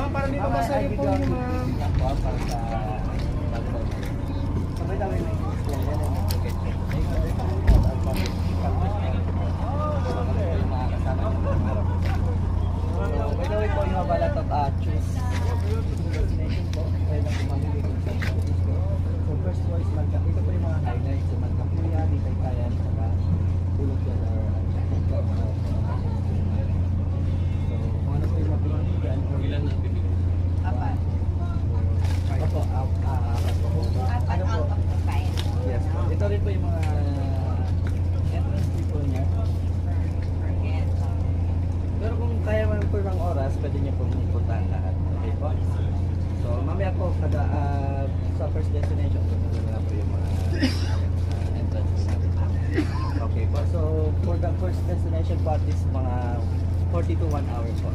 Ma'am, para di mabasari po yung ma'am. Sabay daw yung by the way po, yung balat of choose destination po. Kaya lang mamili kung saan po. So first choice, ito po yung mga highlights. So Magkapuya, Ditaytayan, saka Bulog yan or so kung ano po yung mapilihan or ilan na pipilihan? Apat. Opo, apat po. Ano po? Yes. Ito rin po yung mga entrance fee po niya. Pero kung kaya man po ng oras, pwede niyo pong puntahan lahat. Okay po? So, mamaya po, sa first destination, punta na po yung mga entrance natin. Okay po. So, for the first destination po, at least mga 40 to 1 hour po.